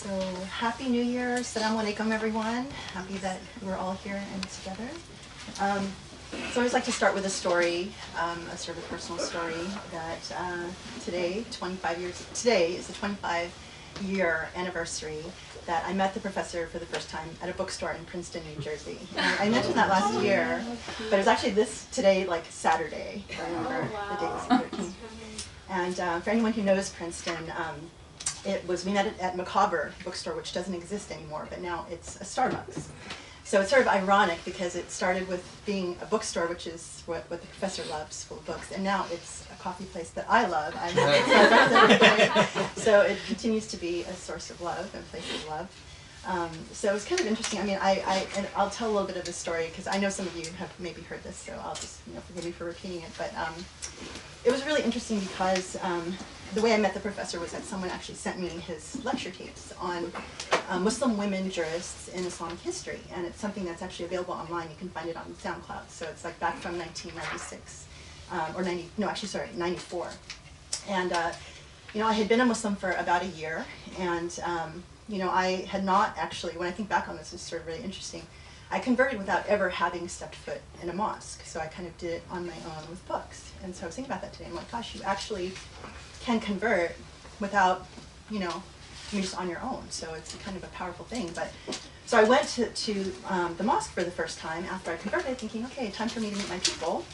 So happy New Year, Assalamu alaikum everyone. Happy that we're all here and together. So I always like to start with a story, a sort of personal story that today is the 25-year anniversary that I met the professor for the first time at a bookstore in Princeton, New Jersey. And I mentioned that last year, but it was actually today, like Saturday. I remember the date was 13th. And for anyone who knows Princeton, we met at Macabre bookstore, which doesn't exist anymore, but now it's a Starbucks. So it's sort of ironic because it started with being a bookstore, which is what the professor loves, full of books, and now it's a coffee place that I love. I visit Starbucks every day. So it continues to be a source of love and place of love. So it was kind of interesting. I mean, and I'll tell a little bit of the story because I know some of you have maybe heard this, so I'll just forgive me for repeating it. But it was really interesting because the way I met the professor was that someone actually sent me his lecture tapes on Muslim women jurists in Islamic history, and it's something that's actually available online. You can find it on SoundCloud. So it's like back from 1996 or 94. And I had been a Muslim for about a year, and I had not actually. When I think back on this, it's sort of really interesting. I converted without ever having stepped foot in a mosque, so I kind of did it on my own with books. And so I was thinking about that today. I'm like, gosh, you actually can convert without, just on your own. So it's kind of a powerful thing. But so I went to the mosque for the first time after I converted, thinking, okay, time for me to meet my people.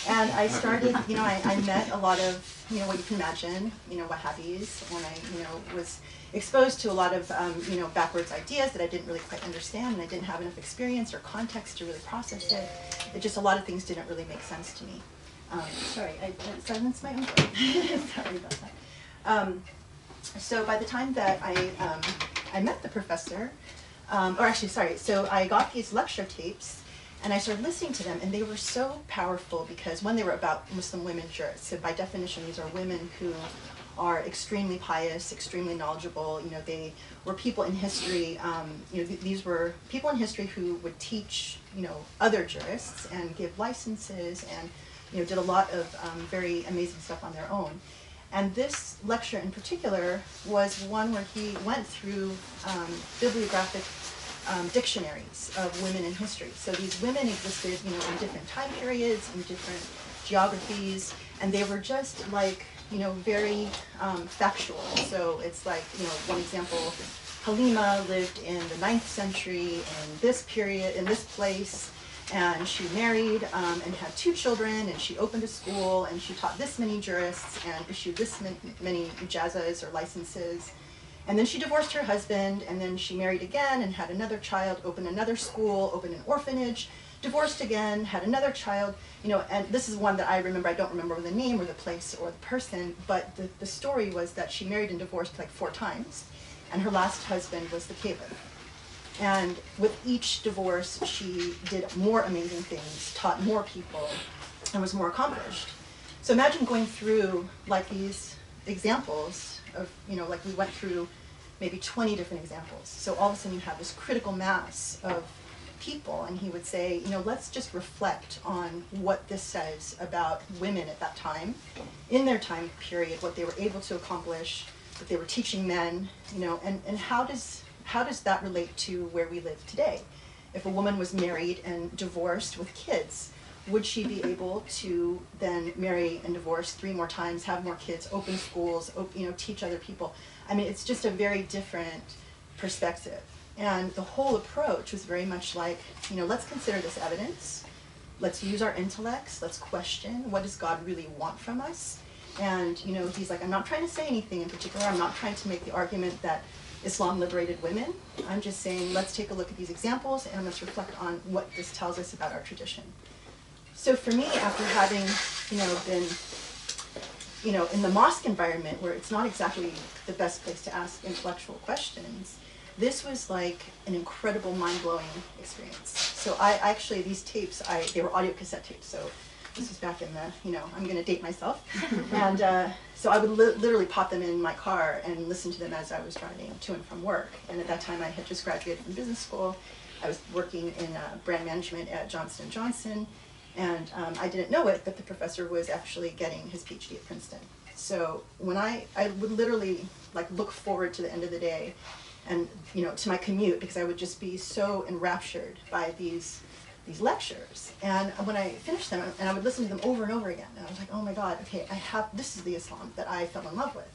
And I started, I met a lot of, what you can imagine, Wahhabis, and I, was exposed to a lot of, backwards ideas that I didn't really quite understand, and I didn't have enough experience or context to really process it. A lot of things didn't really make sense to me. Sorry, I silenced my own voice. Sorry about that. So by the time that I met the professor, so I got these lecture tapes, and I started listening to them, and they were so powerful because, one, they were about Muslim women jurists. So by definition, these are women who are extremely pious, extremely knowledgeable. They were people in history. These were people in history who would teach, other jurists and give licenses and, did a lot of very amazing stuff on their own. And this lecture in particular was one where he went through bibliographic dictionaries of women in history. So these women existed, in different time periods, in different geographies, and they were just like, very factual. So it's like, one example, Halima lived in the 9th century in this period, in this place, and she married and had 2 children, and she opened a school, and she taught this many jurists and issued this many ijazahs or licenses. And then she divorced her husband, and then she married again and had another child, opened another school, opened an orphanage, divorced again, had another child, and this is one that I remember. I don't remember the name or the place or the person, but the story was that she married and divorced like 4 times, and her last husband was the caliph. And with each divorce, she did more amazing things, taught more people, and was more accomplished. So imagine going through like these examples of, like we went through maybe 20 different examples. So all of a sudden you have this critical mass of people, and he would say, let's just reflect on what this says about women at that time, in their time period, what they were able to accomplish, that they were teaching men, and how does that relate to where we live today? If a woman was married and divorced with kids, would she be able to then marry and divorce 3 more times, have more kids, open schools, teach other people? I mean, it's just a very different perspective. And the whole approach was very much like, let's consider this evidence. Let's use our intellects. Let's question, what does God really want from us? And, he's like, I'm not trying to say anything in particular. I'm not trying to make the argument that Islam liberated women. I'm just saying, let's take a look at these examples and let's reflect on what this tells us about our tradition. So for me, after having, been, in the mosque environment where it's not exactly the best place to ask intellectual questions, this was like an incredible, mind-blowing experience. So these tapes, they were audio cassette tapes. So this was back in the, I'm going to date myself. And so I would literally pop them in my car and listen to them as I was driving to and from work. And at that time, I had just graduated from business school. I was working in brand management at Johnson & Johnson. And I didn't know it, but the professor was actually getting his PhD at Princeton. So when I would literally look forward to the end of the day and to my commute, because I would just be so enraptured by these lectures. And when I finished them, and I would listen to them over and over again, and I was like, oh my God, okay, this is the Islam that I fell in love with.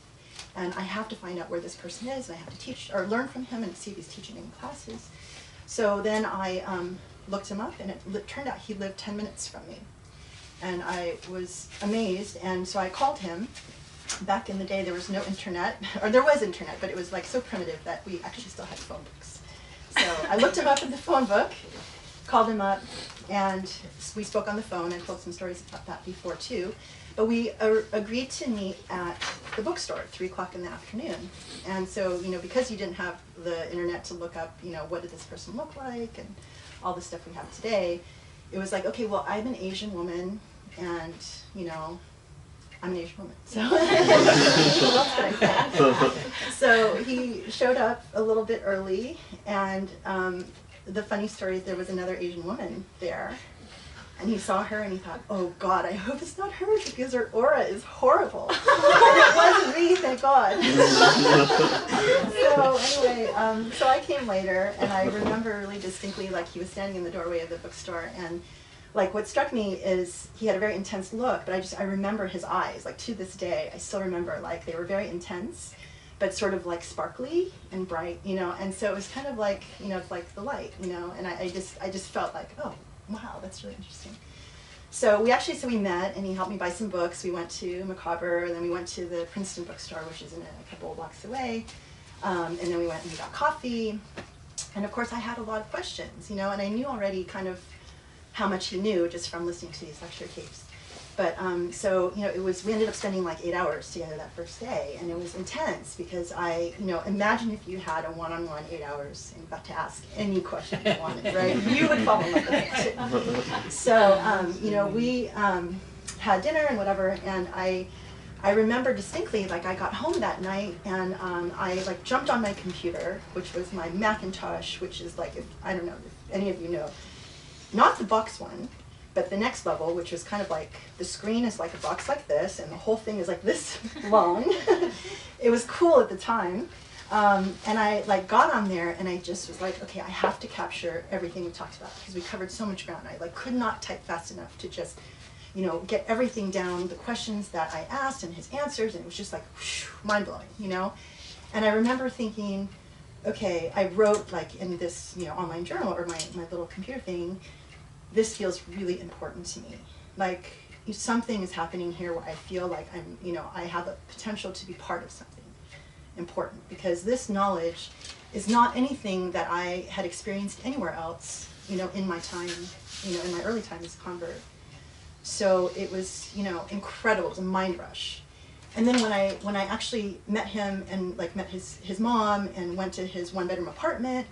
And I have to find out where this person is, and I have to teach or learn from him and see if he's teaching in classes. So then I looked him up, and it turned out he lived 10 minutes from me. And I was amazed, and so I called him. Back in the day, there was no internet, or there was internet, but it was like so primitive that we actually still had phone books. So I looked him up in the phone book, called him up, and we spoke on the phone. I told some stories about that before too. But we agreed to meet at the bookstore at 3 o'clock in the afternoon. And so, because you didn't have the internet to look up, what did this person look like and all the stuff we have today, it was like, okay, well, I'm an Asian woman, and, I'm an Asian woman, so what else could I say? So he showed up a little bit early, and the funny story is there was another Asian woman there, and he saw her and he thought, oh God, I hope it's not her because her aura is horrible. And it wasn't me, thank God. So anyway, so I came later, and I remember really distinctly, like, he was standing in the doorway of the bookstore, and like what struck me is he had a very intense look, but I remember his eyes, like to this day, I still remember, like, they were very intense, but sort of like sparkly and bright, and so it was kind of like, it's like the light, and I just felt like, oh, wow, that's really interesting. So we met, and he helped me buy some books. We went to Macabre, and then we went to the Princeton bookstore, which is in a couple of blocks away, and then we went and we got coffee, and of course I had a lot of questions, and I knew already kind of how much he knew just from listening to these lecture tapes. But so, we ended up spending like 8 hours together that first day, and it was intense because imagine if you had a one-on-one 8 hours and got to ask any question you wanted, right? You would fall in love with it too. So, we had dinner and whatever, and I remember distinctly, like, I got home that night, and I like jumped on my computer, which was my Macintosh, which is like, I don't know if any of you know, not the box one, but the next level, which was kind of like, the screen is like a box like this, and the whole thing is like this long. It was cool at the time. And I like got on there, and I just was like, okay, I have to capture everything we talked about, because we covered so much ground. I like could not type fast enough to just, get everything down, the questions that I asked and his answers, and it was just like, whoosh, mind-blowing, And I remember thinking, okay, I wrote like in this, online journal, or my little computer thing, this feels really important to me. Like, something is happening here where I feel like I'm, I have a potential to be part of something important, because this knowledge is not anything that I had experienced anywhere else, in my time, in my early time as a convert. So it was, incredible. It was a mind rush. And then when I actually met him and like met his mom and went to his one-bedroom apartment,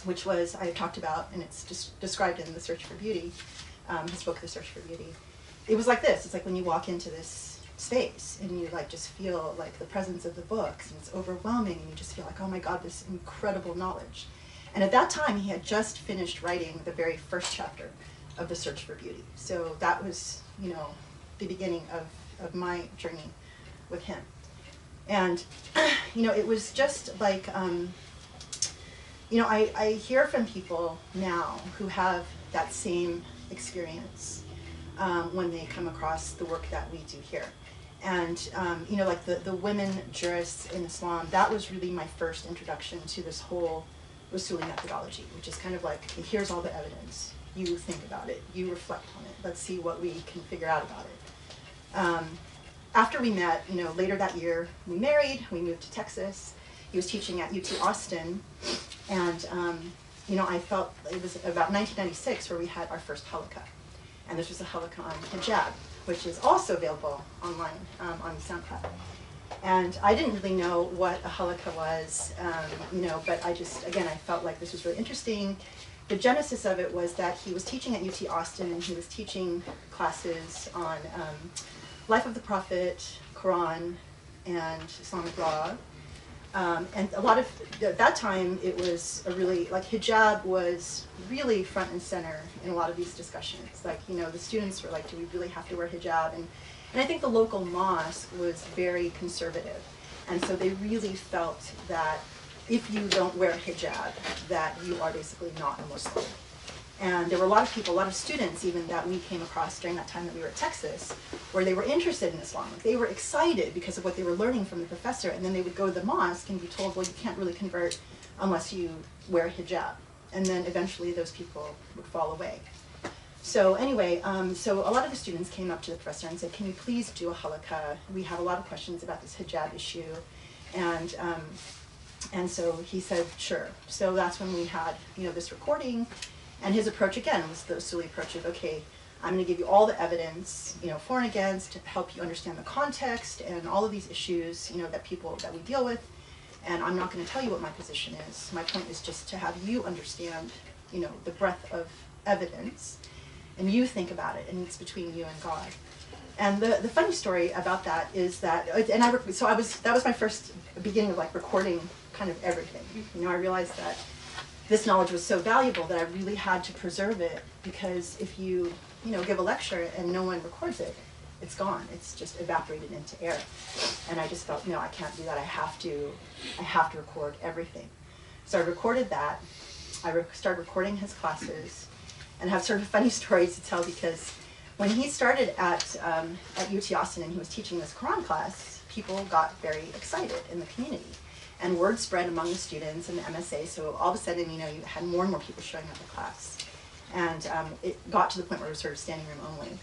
which was, I talked about, and it's just described in The Search for Beauty, his book, The Search for Beauty. It was like this. It's like when you walk into this space and you like just feel like the presence of the books, and it's overwhelming, and you just feel like, oh my God, this incredible knowledge. And at that time, he had just finished writing the very first chapter of The Search for Beauty. So that was, the beginning of my journey with him. And, it was just like, I hear from people now who have that same experience when they come across the work that we do here. And, like the women jurists in Islam, that was really my first introduction to this whole Usuli methodology, which is kind of like, here's all the evidence. You think about it. You reflect on it. Let's see what we can figure out about it. After we met, later that year, we married. We moved to Texas. He was teaching at UT Austin, and I felt it was about 1996 where we had our first Halaqa, and this was a Halaqa on hijab, which is also available online on SoundCloud. And I didn't really know what a Halaqa was, but I felt like this was really interesting. The genesis of it was that he was teaching at UT Austin, and he was teaching classes on life of the Prophet, Quran, and Islamic law. And a lot of, at that time, it was a really, like, hijab was really front and center in a lot of these discussions. Like, the students were like, do we really have to wear hijab? And I think the local mosque was very conservative. And so they really felt that, if you don't wear hijab, that you are basically not a Muslim. And there were a lot of people, a lot of students even that we came across during that time that we were at Texas, where they were interested in Islam. They were excited because of what they were learning from the professor, and then they would go to the mosque and be told, well, you can't really convert unless you wear hijab. And then eventually those people would fall away. So anyway, so a lot of the students came up to the professor and said, can you please do a halaqa? We have a lot of questions about this hijab issue. And so he said, sure. So that's when we had, this recording. And his approach, again, was the Usuli approach of, okay, I'm going to give you all the evidence, for and against, to help you understand the context and all of these issues, that we deal with. And I'm not going to tell you what my position is. My point is just to have you understand, the breadth of evidence, and you think about it, and it's between you and God. And the funny story about that is that, that was my first beginning of like recording kind of everything. I realized that this knowledge was so valuable that I really had to preserve it, because if you, give a lecture and no one records it, it's gone. It's just evaporated into air. And I just felt, no, I can't do that. I have to record everything. So I recorded that. I started recording his classes, and have sort of funny stories to tell, because when he started at UT Austin and he was teaching this Quran class, people got very excited in the community. And word spread among the students and the MSA, so all of a sudden, you had more and more people showing up in class. And it got to the point where it was sort of standing room only.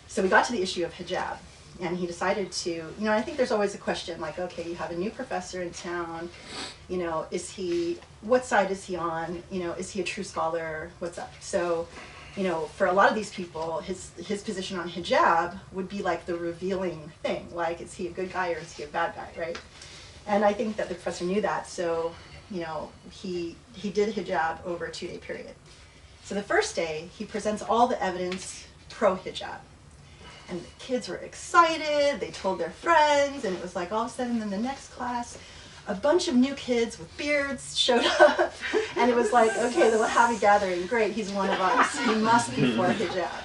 So we got to the issue of hijab, and he decided to, I think there's always a question like, okay, you have a new professor in town, what side is he on? Is he a true scholar? What's up? So, for a lot of these people, his position on hijab would be like the revealing thing, like, is he a good guy or is he a bad guy, right? And I think that the professor knew that, so, he did hijab over a 2-day period. So the first day, he presents all the evidence pro-hijab. And the kids were excited, they told their friends, and it was like all of a sudden in the next class, a bunch of new kids with beards showed up, and it was like, okay, the Wahhabi gathering, great, he's one of us, he must be for hijab.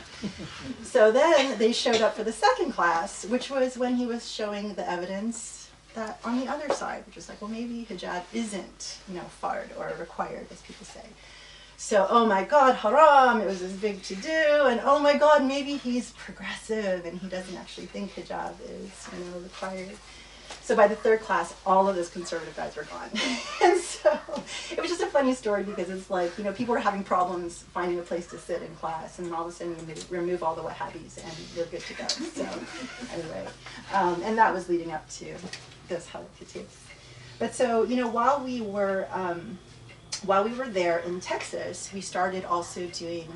So then they showed up for the second class, which was when he was showing the evidence that on the other side, which is like, well, maybe hijab isn't, fard or required, as people say. So, oh my God, haram, it was this big to-do, and oh my God, maybe he's progressive and he doesn't actually think hijab is, required. So by the third class, all of those conservative guys were gone. And so it was just a funny story, because it's like, people were having problems finding a place to sit in class, and then all of a sudden you remove all the Wahhabis and you're good to go. So anyway, and that was leading up to this Halaqa too. But so, while we were there in Texas, we started also doing,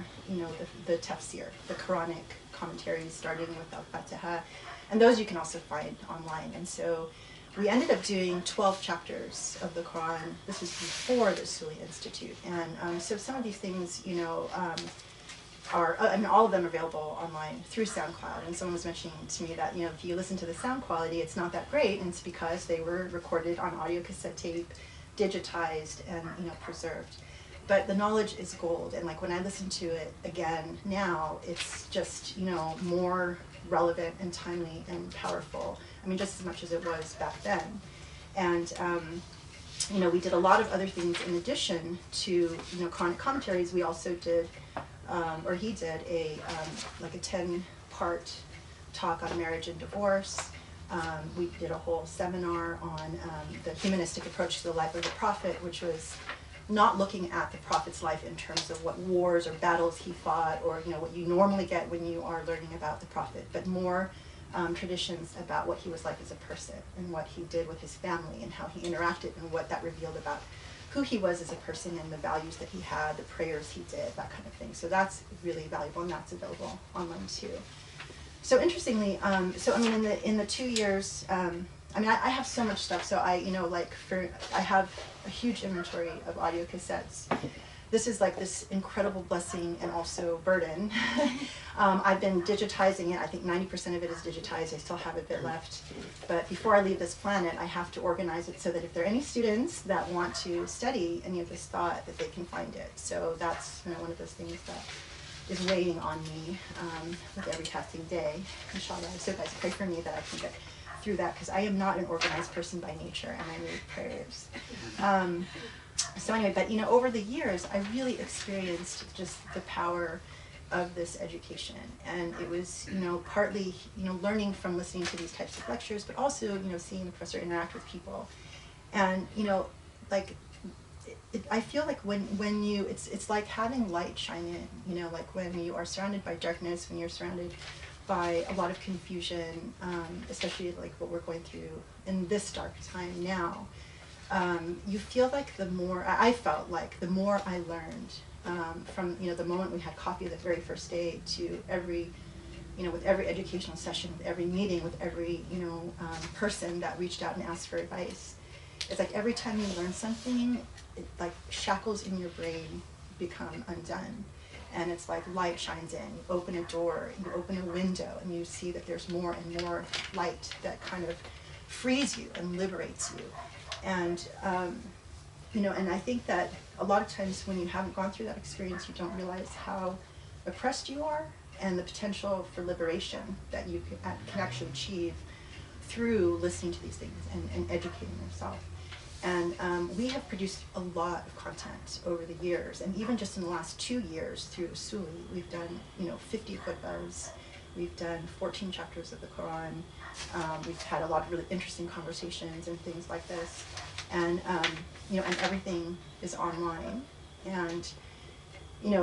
the tafsir, the Quranic commentaries, starting with Al-Fatiha, and those you can also find online. And so we ended up doing 12 chapters of the Quran. This was before the Usuli Institute. And so some of these things, are, all of them are available online through SoundCloud. And someone was mentioning to me that, if you listen to the sound quality, it's not that great, and it's because they were recorded on audio cassette tape, digitized, and preserved. But the knowledge is gold, and like when I listen to it again now, it's just more relevant and timely and powerful. I mean, just as much as it was back then. And we did a lot of other things in addition to Quranic commentaries. We also did, or he did like a 10-part talk on marriage and divorce. We did a whole seminar on the humanistic approach to the life of the Prophet, which was not looking at the Prophet's life in terms of what wars or battles he fought, or what you normally get when you are learning about the Prophet, but more traditions about what he was like as a person, and what he did with his family, and how he interacted, and what that revealed about who he was as a person, and the values that he had, the prayers he did, that kind of thing. So that's really valuable, and that's available online too. So interestingly, in the 2 years, I have so much stuff. So I have a huge inventory of audio cassettes. This is like this incredible blessing and also burden. I've been digitizing it. I think 90% of it is digitized. I still have a bit left. But before I leave this planet, I have to organize it so that if there are any students that want to study any of this thought, that they can find it. So that's one of those things that is weighing on me with every passing day, inshallah. So guys, pray for me that I can get through that because I am not an organized person by nature, and I need prayers. So anyway, but over the years, I really experienced just the power of this education, and it was partly learning from listening to these types of lectures, but also seeing the professor interact with people, and like I feel like when you it's like having light shine in, like when you are surrounded by darkness, when you're surrounded by a lot of confusion, especially like what we're going through in this dark time now. You feel like I felt like the more I learned from the moment we had coffee the very first day to every with every educational session, with every meeting, with every person that reached out and asked for advice. It's like every time you learn something, it, like shackles in your brain become undone, and it's like light shines in. You open a door, you open a window, and you see that there's more and more light that kind of frees you and liberates you. And and I think that a lot of times when you haven't gone through that experience, you don't realize how oppressed you are and the potential for liberation that you can actually achieve through listening to these things and educating yourself. And we have produced a lot of content over the years, and even just in the last 2 years through Usuli, we've done 50 khutbahs, we've done 14 chapters of the Quran, we've had a lot of really interesting conversations and things like this, and and everything is online, and we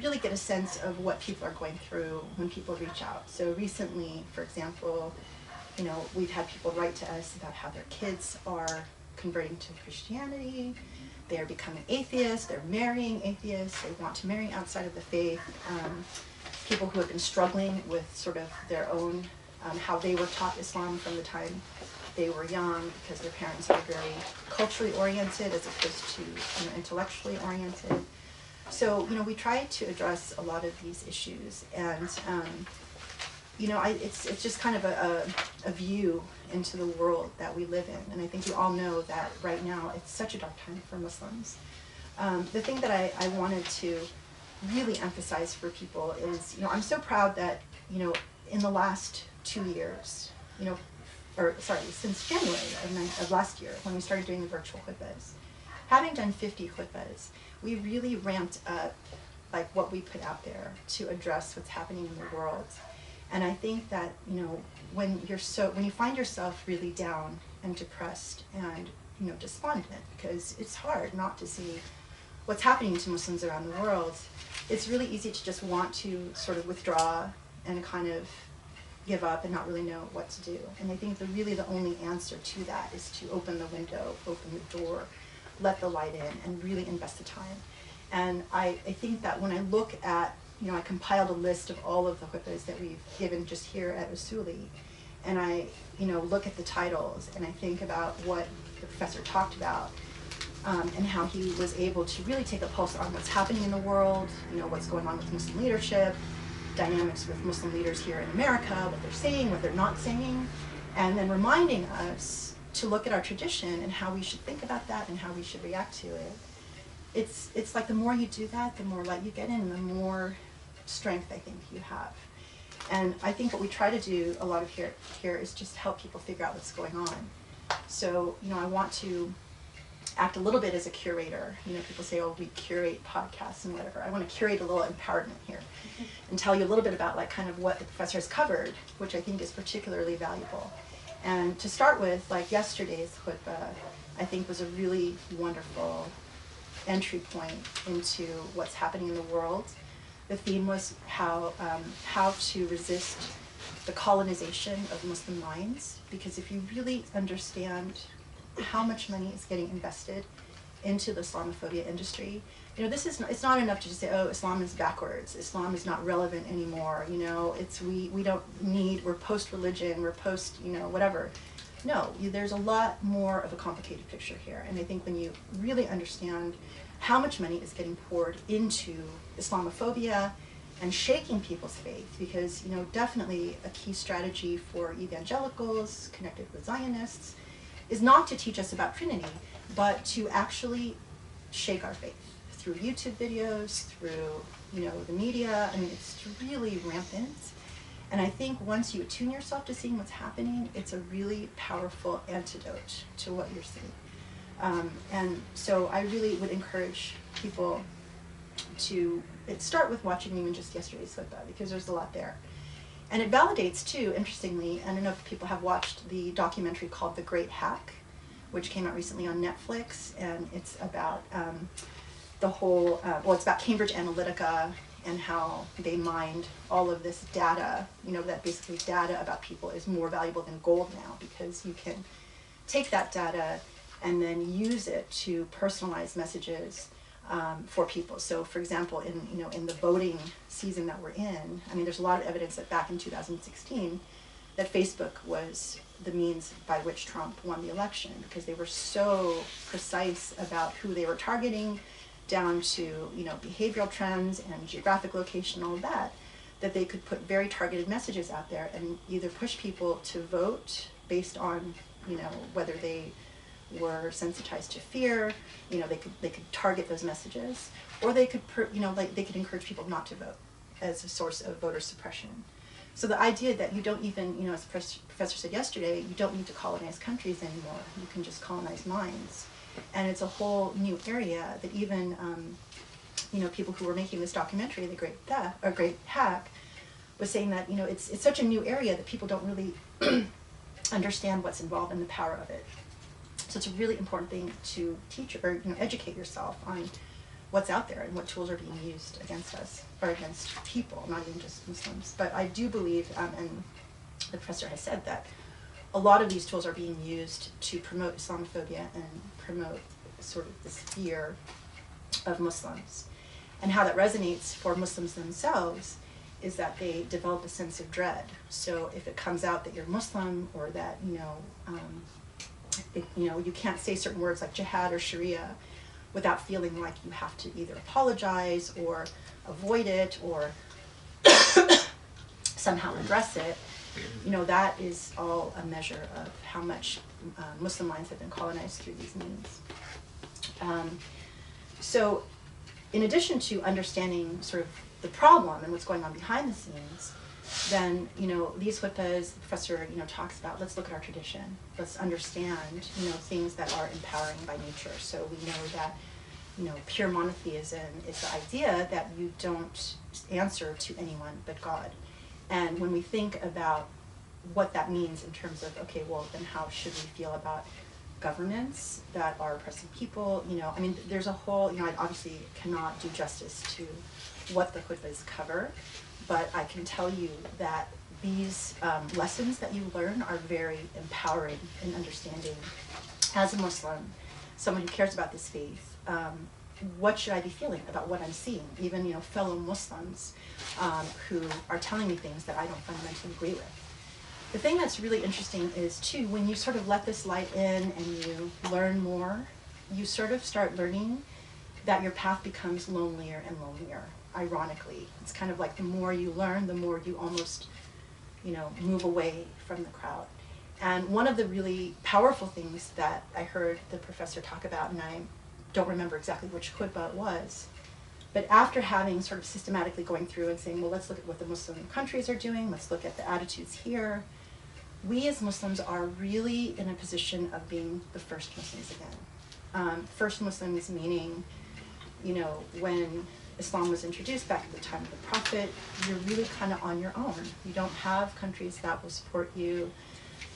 really get a sense of what people are going through when people reach out. So recently, for example, we've had people write to us about how their kids are converting to Christianity, they're becoming atheists, they're marrying atheists, they want to marry outside of the faith, people who have been struggling with sort of their own, how they were taught Islam from the time they were young because their parents were very culturally oriented as opposed to intellectually oriented. So, we try to address a lot of these issues, and it's just kind of a view into the world that we live in, and I think you all know that right now it's such a dark time for Muslims. The thing that I wanted to really emphasize for people is, I'm so proud that, in the last 2 years, since January of last year, when we started doing the virtual khutbahs, having done 50 khutbahs, we really ramped up like what we put out there to address what's happening in the world. And I think that, when you find yourself really down and depressed and, despondent, because it's hard not to see what's happening to Muslims around the world, it's really easy to just want to sort of withdraw and kind of give up and not really know what to do. And I think the only answer to that is to open the window, open the door, let the light in, and really invest the time. And I think that when I look at, I compiled a list of all of the khutbahs that we've given just here at Usuli, and I, look at the titles, and I think about what the professor talked about, and how he was able to really take a pulse on what's happening in the world, what's going on with Muslim leadership, dynamics with Muslim leaders here in America, what they're saying, what they're not saying, and then reminding us to look at our tradition and how we should think about that and how we should react to it. It's like the more you do that, the more light you get in, and the more strength I think you have. And I think what we try to do a lot of here is just help people figure out what's going on. So, I want to act a little bit as a curator. People say, oh, we curate podcasts and whatever. I want to curate a little empowerment here and tell you a little bit about like kind of what the professor has covered, which I think is particularly valuable. And to start with, like yesterday's khutbah, I think was a really wonderful entry point into what's happening in the world. The theme was how to resist the colonization of Muslim minds, because if you really understand how much money is getting invested into the Islamophobia industry, it's not enough to just say, oh, Islam is backwards, Islam is not relevant anymore, we're post-religion, we're post, whatever. No, there's a lot more of a complicated picture here, and I think when you really understand how much money is getting poured into Islamophobia and shaking people's faith, because definitely a key strategy for evangelicals connected with Zionists is not to teach us about Trinity, but to actually shake our faith through YouTube videos, through the media. I mean, it's really rampant. And I think once you attune yourself to seeing what's happening, it's a really powerful antidote to what you're seeing. And so I really would encourage people to start with watching even just yesterday's khutbah, because there's a lot there. And it validates too, interestingly, I don't know if people have watched the documentary called The Great Hack, which came out recently on Netflix, and it's about the whole, it's about Cambridge Analytica and how they mined all of this data, that basically data about people is more valuable than gold now, because you can take that data and then use it to personalize messages for people. So for example, in the voting season that we're in, there's a lot of evidence that back in 2016, that Facebook was the means by which Trump won the election, because they were so precise about who they were targeting, down to behavioral trends and geographic location, all of that, that they could put very targeted messages out there and either push people to vote based on whether they were sensitized to fear, they could target those messages, or they could they could encourage people not to vote as a source of voter suppression. So the idea that you don't even, as the professor said yesterday, you don't need to colonize countries anymore. You can just colonize minds. And it's a whole new area that even, people who were making this documentary, The Great Hack, was saying that, it's such a new area that people don't really understand what's involved in the power of it. So it's a really important thing to teach or educate yourself on what's out there and what tools are being used against us, or against people, not even just Muslims. But I do believe, and the professor has said that, a lot of these tools are being used to promote Islamophobia and promote sort of this fear of Muslims. And how that resonates for Muslims themselves is that they develop a sense of dread. So if it comes out that you're Muslim, or that, you can't say certain words like jihad or Sharia without feeling like you have to either apologize or avoid it or somehow address it, that is all a measure of how much Muslim minds have been colonized through these means. So in addition to understanding sort of the problem and what's going on behind the scenes, then, these khutbahs, the professor, talks about, let's look at our tradition. Let's understand, things that are empowering by nature. So we know that, pure monotheism is the idea that you don't answer to anyone but God. And when we think about what that means in terms of, okay, well, then how should we feel about governments that are oppressing people? There's a whole, I obviously cannot do justice to what the khutbahs cover, but I can tell you that these lessons that you learn are very empowering in understanding, as a Muslim, someone who cares about this faith, what should I be feeling about what I'm seeing? Even, fellow Muslims who are telling me things that I don't fundamentally agree with. The thing that's really interesting is, too, when you sort of let this light in and you learn more, you sort of start learning that your path becomes lonelier and lonelier, ironically. It's kind of like the more you learn, the more you almost, move away from the crowd. And one of the really powerful things that I heard the professor talk about, and I don't remember exactly which khutbah it was, but after having sort of systematically going through and saying, well, let's look at what the Muslim countries are doing, let's look at the attitudes here, we as Muslims are really in a position of being the first Muslims again. First Muslims meaning, when Islam was introduced back at the time of the Prophet, you're really kind of on your own. You don't have countries that will support you.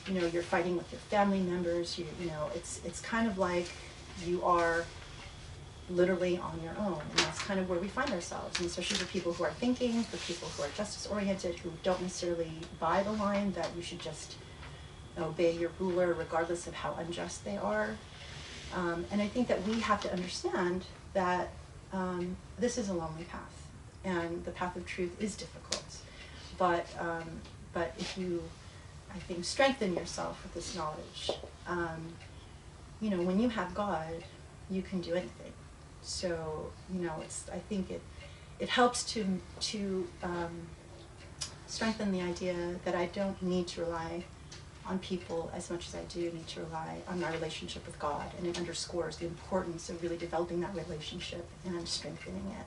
You're fighting with your family members. It's kind of like you are literally on your own. And that's kind of where we find ourselves. And especially for people who are thinking, for people who are justice-oriented, who don't necessarily buy the line that you should just obey your ruler regardless of how unjust they are. And I think that we have to understand that this is a lonely path, and the path of truth is difficult. But if you, I think, strengthen yourself with this knowledge, when you have God, you can do anything. So, I think it helps to strengthen the idea that I don't need to rely on people as much as I do need to rely on my relationship with God, and it underscores the importance of really developing that relationship and strengthening it.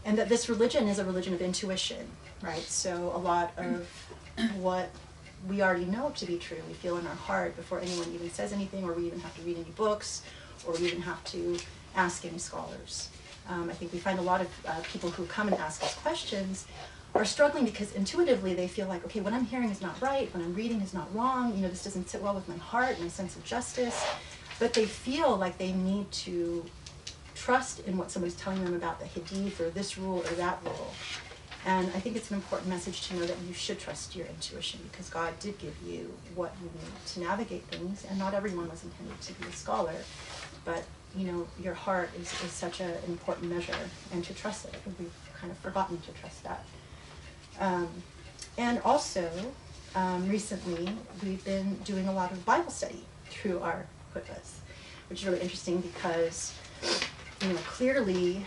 and that this religion is a religion of intuition, right? So a lot of what we already know to be true, we feel in our heart before anyone even says anything, or we even have to read any books, or we even have to ask any scholars. I think we find a lot of people who come and ask us questions are struggling because intuitively they feel like, okay, what I'm hearing is not right, what I'm reading is not wrong, you know, this doesn't sit well with my heart, my sense of justice, but they feel like they need to trust in what somebody's telling them about the hadith or this rule or that rule. And I think it's an important message to know that you should trust your intuition, because God did give you what you need to navigate things, and not everyone was intended to be a scholar, but you know, your heart is such an important measure, and to trust it. I think we've kind of forgotten to trust that. And also, recently, we've been doing a lot of Bible study through our khutbahs, which is really interesting because, you know, clearly,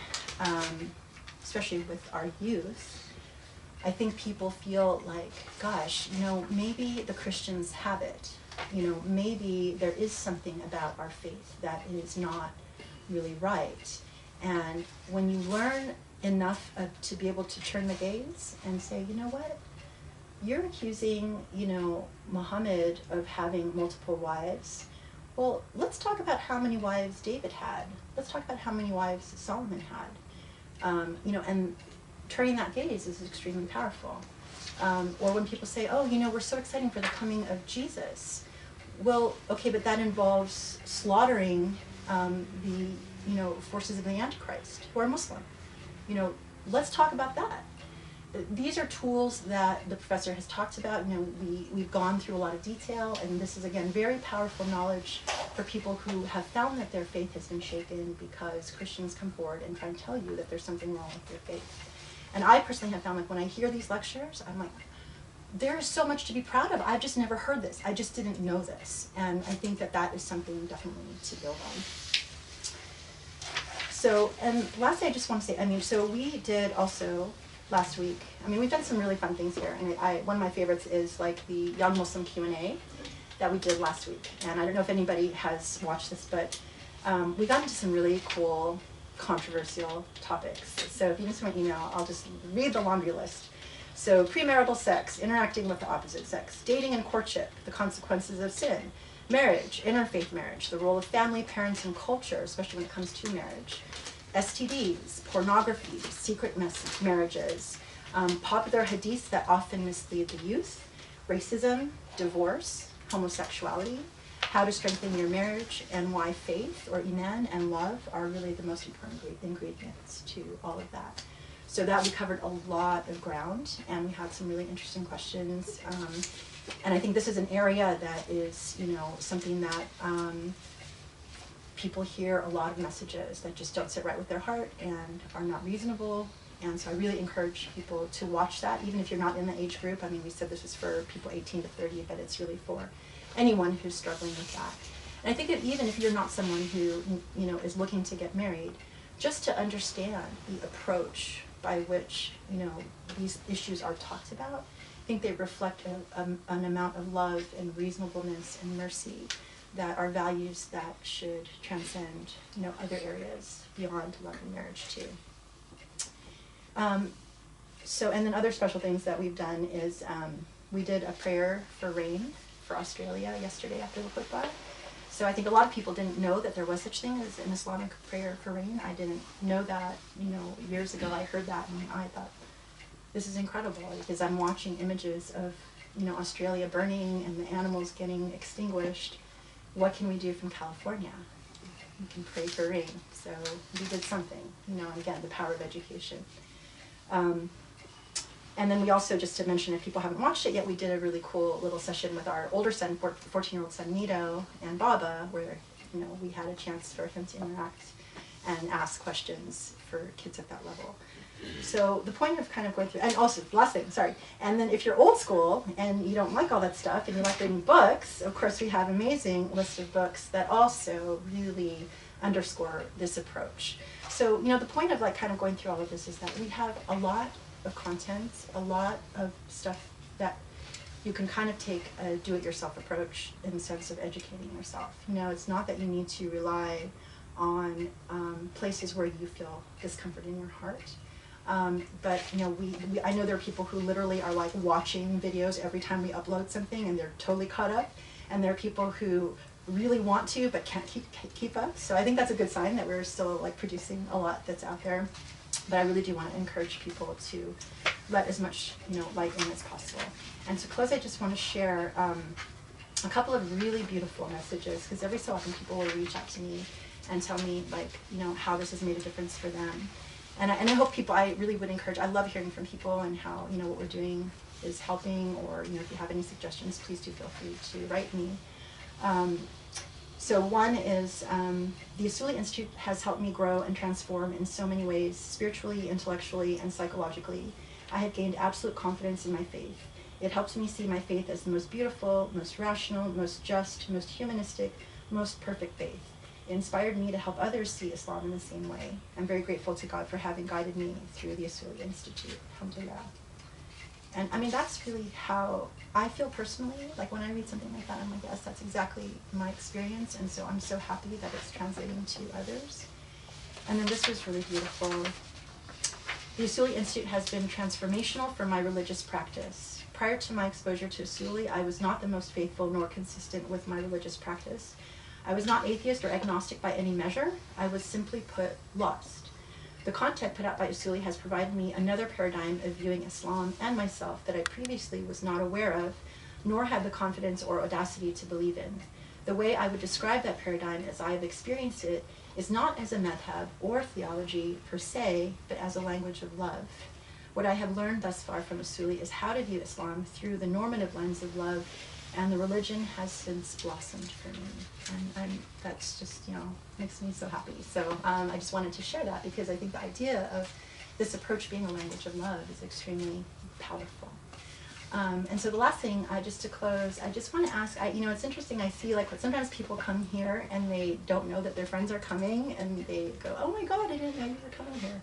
especially with our youth, I think people feel like, gosh, you know, maybe the Christians have it. You know, maybe there is something about our faith that is not really right. And when you learn enough to be able to turn the gaze and say, you know what, you're accusing, you know, Muhammad of having multiple wives. Well, let's talk about how many wives David had. Let's talk about how many wives Solomon had. You know, and turning that gaze is extremely powerful. Or when people say, oh, you know, we're so excited for the coming of Jesus. Well, okay, but that involves slaughtering the, you know, forces of the Antichrist who are Muslim. You know, let's talk about that. These are tools that the professor has talked about. You know, we've gone through a lot of detail, and this is, again, very powerful knowledge for people who have found that their faith has been shaken because Christians come forward and try and tell you that there's something wrong with your faith. And I personally have found, like, when I hear these lectures, I'm like, there is so much to be proud of. I've just never heard this. I just didn't know this. And I think that that is something we definitely need to build on. So, and lastly, I just want to say, I mean, so we did also last week, I mean, we've done some really fun things here. And one of my favorites is like the Young Muslim Q&A that we did last week. And I don't know if anybody has watched this, but we got into some really cool, controversial topics. So if you just want my email, I'll just read the laundry list. So premarital sex, interacting with the opposite sex, dating and courtship, the consequences of sin, marriage, interfaith marriage, the role of family, parents, and culture, especially when it comes to marriage, STDs, pornography, secret marriages, popular hadiths that often mislead the youth, racism, divorce, homosexuality, how to strengthen your marriage, and why faith, or iman, and love are really the most important ingredients to all of that. So that we covered a lot of ground, and we had some really interesting questions. And I think this is an area that is, you know, something that people hear a lot of messages that just don't sit right with their heart and are not reasonable. And so I really encourage people to watch that, even if you're not in the age group. I mean, we said this is for people 18 to 30, but it's really for anyone who's struggling with that. And I think that even if you're not someone who, you know, is looking to get married, just to understand the approach by which, you know, these issues are talked about, I think they reflect an amount of love and reasonableness and mercy that are values that should transcend, you know, other areas beyond love and marriage too. So, and then other special things that we've done is we did a prayer for rain for Australia yesterday after the khutbah. So I think a lot of people didn't know that there was such thing as an Islamic prayer for rain. I didn't know that, you know, years ago I heard that and I thought, this is incredible, because I'm watching images of, you know, Australia burning and the animals getting extinguished. What can we do from California? We can pray for rain. So we did something, you know, and again, the power of education. And then we also, just to mention, if people haven't watched it yet, we did a really cool little session with our older son, 14-year-old son Nito, and Baba, where, you know, we had a chance for him to interact and ask questions for kids at that level. So the point of kind of going through, and also, last thing, sorry, and then if you're old school and you don't like all that stuff and you like reading books, of course we have an amazing list of books that also really underscore this approach. So, you know, the point of like kind of going through all of this is that we have a lot of content, a lot of stuff that you can kind of take a do-it-yourself approach in the sense of educating yourself. You know, it's not that you need to rely on places where you feel discomfort in your heart, But I know there are people who literally are like watching videos every time we upload something, and they're totally caught up. And there are people who really want to but can't keep up. So I think that's a good sign that we're still like producing a lot that's out there. But I really do want to encourage people to let as much light in as possible. And to close, I just want to share a couple of really beautiful messages, because every so often people will reach out to me and tell me how this has made a difference for them. And I hope people, I really would encourage, I love hearing from people and how what we're doing is helping, or if you have any suggestions, please do feel free to write me. So one is the Usuli Institute has helped me grow and transform in so many ways, spiritually, intellectually, and psychologically. I have gained absolute confidence in my faith. It helps me see my faith as the most beautiful, most rational, most just, most humanistic, most perfect faith. It inspired me to help others see Islam in the same way. I'm very grateful to God for having guided me through the Usuli Institute. Alhamdulillah. And I mean, that's really how I feel personally. Like when I read something like that, I'm like, yes, that's exactly my experience. And so I'm so happy that it's translating to others. And then this was really beautiful. The Usuli Institute has been transformational for my religious practice. Prior to my exposure to Usuli, I was not the most faithful nor consistent with my religious practice. I was not atheist or agnostic by any measure. I was simply put lost. The content put out by Usuli has provided me another paradigm of viewing Islam and myself that I previously was not aware of, nor had the confidence or audacity to believe in. The way I would describe that paradigm as I have experienced it is not as a madhab or theology per se, but as a language of love. What I have learned thus far from Usuli is how to view Islam through the normative lens of love, and the religion has since blossomed for me. And that's just, makes me so happy. So I just wanted to share that, because I think the idea of this approach being a language of love is extremely powerful. And so the last thing, just to close, I just want to ask, it's interesting, I see like sometimes people come here and they don't know that their friends are coming, and they go, oh my God, I didn't know you were coming here.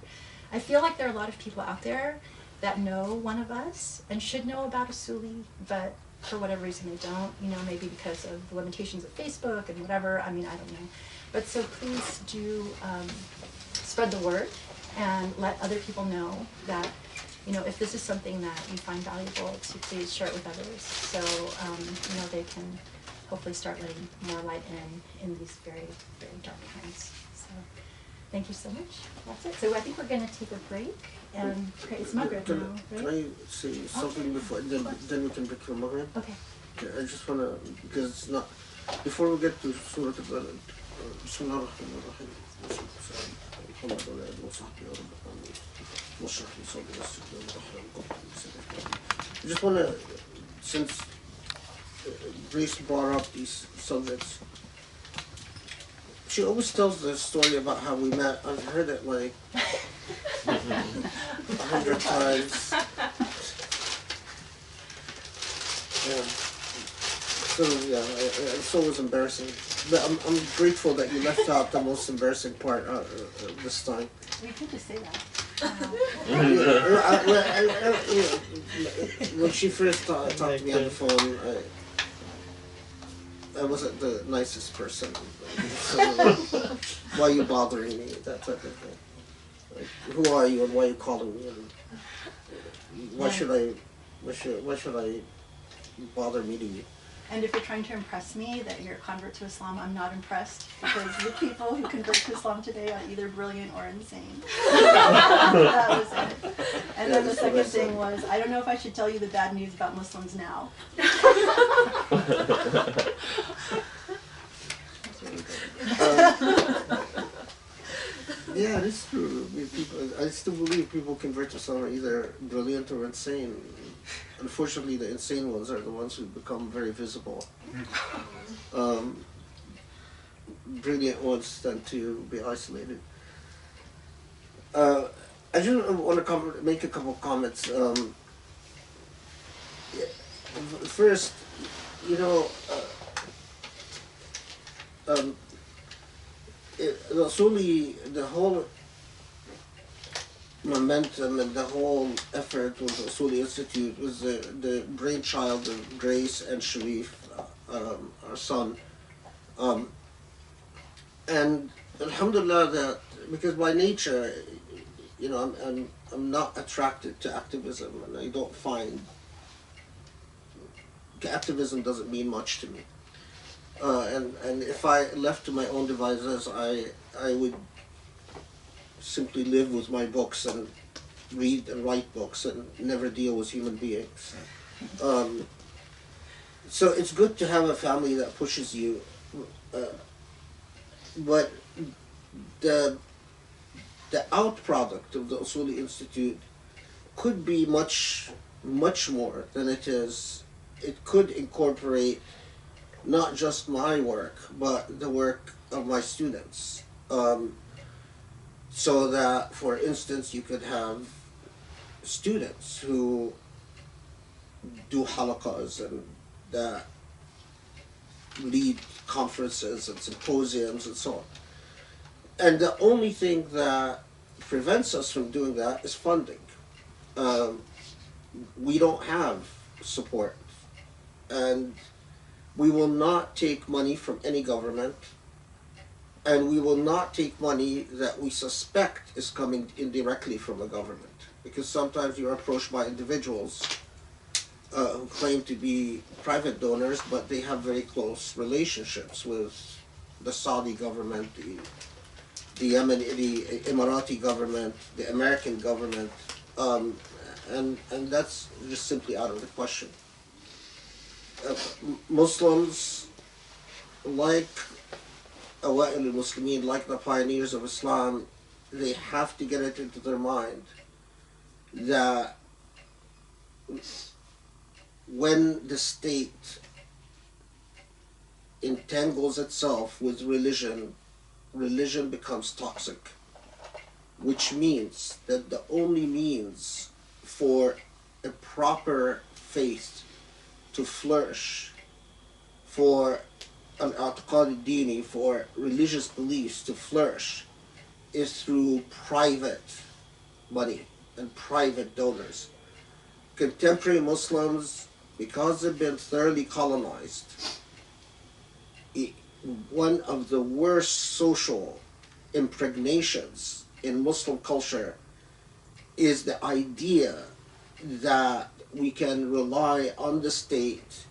I feel like there are a lot of people out there that know one of us and should know about Usuli, but for whatever reason they don't, maybe because of the limitations of Facebook and whatever, I don't know. But so please do spread the word and let other people know that, if this is something that you find valuable, to please share it with others, so, they can hopefully start letting more light in these very, very dark times. So thank you so much. That's it. So I think we're going to take a break. And it's Maghrib now, right? Can I say something before, then we can break for Maghrib? Okay. I just want to, because it's not, before we get to Surah Balad, Bismillah ar-Rahman ar-Rahim. I just want to, since Grace brought up these subjects, she always tells the story about how we met. I've heard it like 100 times. Yeah. So yeah, it's always embarrassing. But I'm grateful that you left out the most embarrassing part this time. We could just say that. When she first talked to me on the phone, I wasn't the nicest person. So, why are you bothering me? That type of thing. Like, who are you and why are you calling me? And why should I bother meeting you? And if you're trying to impress me that you're a convert to Islam, I'm not impressed, because the people who convert to Islam today are either brilliant or insane. That was it. And then the second thing was, I don't know if I should tell you the bad news about Muslims now. That's really good. Yeah, it's true. I still believe people convert to Islam are either brilliant or insane. Unfortunately, the insane ones are the ones who become very visible. Brilliant ones tend to be isolated. I just want to make a couple comments. First, Usuli, the whole momentum and the whole effort with the Usuli Institute was the brainchild of Grace and Sharif, our son. And alhamdulillah, that because by nature, you know, I'm not attracted to activism, and I don't find activism doesn't mean much to me. And if I left to my own devices, I would simply live with my books and read and write books and never deal with human beings. So it's good to have a family that pushes you, but the outproduct of the Usuli Institute could be much more than it is. It could incorporate not just my work, but the work of my students. So that, for instance, you could have students who do halaqas and that lead conferences and symposiums and so on. And the only thing that prevents us from doing that is funding. We don't have support, and we will not take money from any government, and we will not take money that we suspect is coming indirectly from the government, because sometimes you're approached by individuals who claim to be private donors, but they have very close relationships with the Saudi government, the Emirati government, the American government, and that's just simply out of the question. Muslims, like Awa'il al-Muslimin, like the pioneers of Islam, they have to get it into their mind that when the state entangles itself with religion, religion becomes toxic, which means that the only means for a proper faith to flourish, for al-i'tiqad dini, for religious beliefs to flourish, is through private money and private donors. Contemporary Muslims, because they've been thoroughly colonized, one of the worst social impregnations in Muslim culture is the idea that we can rely on the state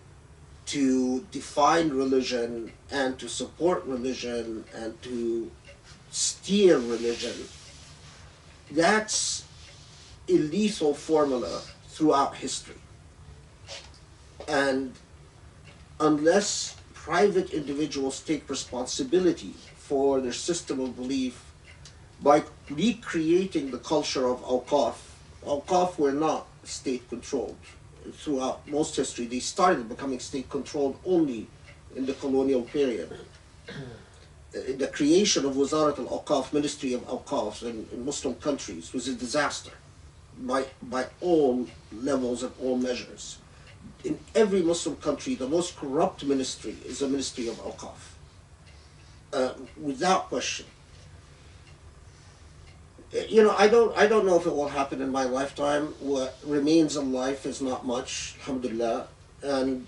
to define religion and to support religion and to steer religion. That's a lethal formula throughout history. And unless private individuals take responsibility for their system of belief by recreating the culture of awqaf were not state-controlled. Throughout most history, they started becoming state-controlled only in the colonial period. The creation of Wazarat al-Awqaf, Ministry of Awqaf in Muslim countries, was a disaster by all levels and all measures. In every Muslim country, the most corrupt ministry is the Ministry of Awqaf, without question. You know, I don't know if it will happen in my lifetime. What remains in life is not much, alhamdulillah, and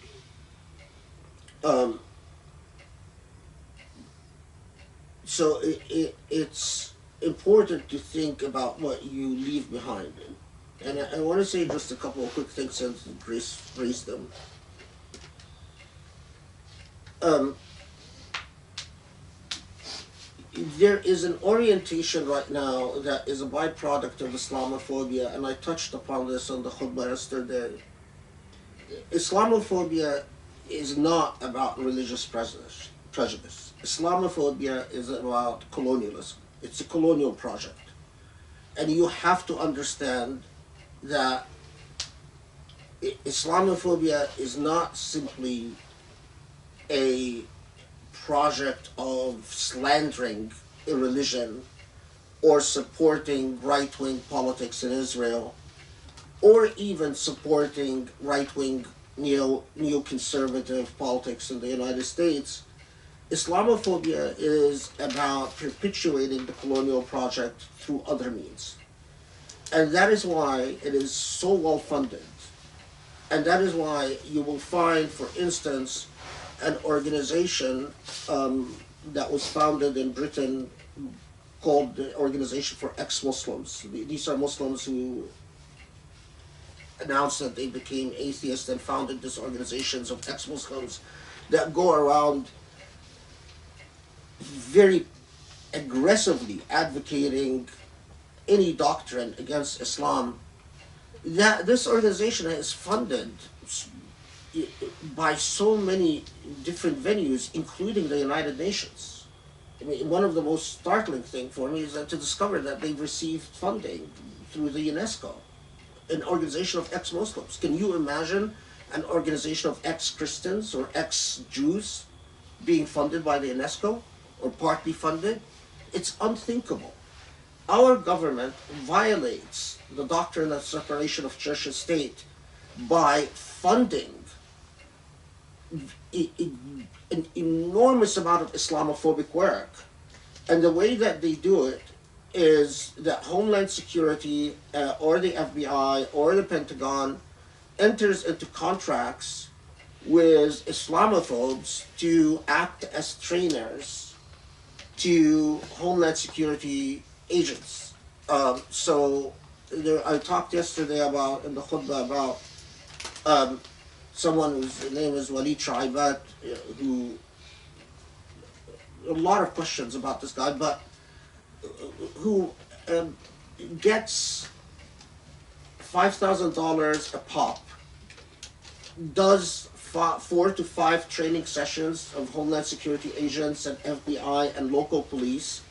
so it's important to think about what you leave behind. And I want to say just a couple of quick things since Grace raised them. There is an orientation right now that is a byproduct of Islamophobia, and I touched upon this on the khutbah yesterday. Islamophobia is not about religious prejudice. Islamophobia is about colonialism. It's a colonial project. And you have to understand that Islamophobia is not simply a project of slandering a religion or supporting right-wing politics in Israel or even supporting right-wing neoconservative politics in the United States. Islamophobia is about perpetuating the colonial project through other means. And that is why it is so well funded. And that is why you will find, for instance, an organization that was founded in Britain called the Organization for Ex-Muslims. These are Muslims who announced that they became atheists and founded these organizations of ex-Muslims that go around very aggressively advocating any doctrine against Islam. That this organization is funded by so many different venues, including the United Nations. I mean, one of the most startling things for me is that to discover that they've received funding through the UNESCO, an organization of ex-Muslims. Can you imagine an organization of ex-Christians or ex-Jews being funded by the UNESCO or partly funded? It's unthinkable. Our government violates the doctrine of separation of church and state by funding an enormous amount of Islamophobic work. And the way that they do it is that Homeland Security or the FBI or the Pentagon enters into contracts with Islamophobes to act as trainers to Homeland Security agents. I talked yesterday about, in the khutbah, about someone whose name is Walid Shaibat, who, a lot of questions about this guy, but who gets $5,000 a pop, does 4 to 5 training sessions of Homeland Security agents and FBI and local police.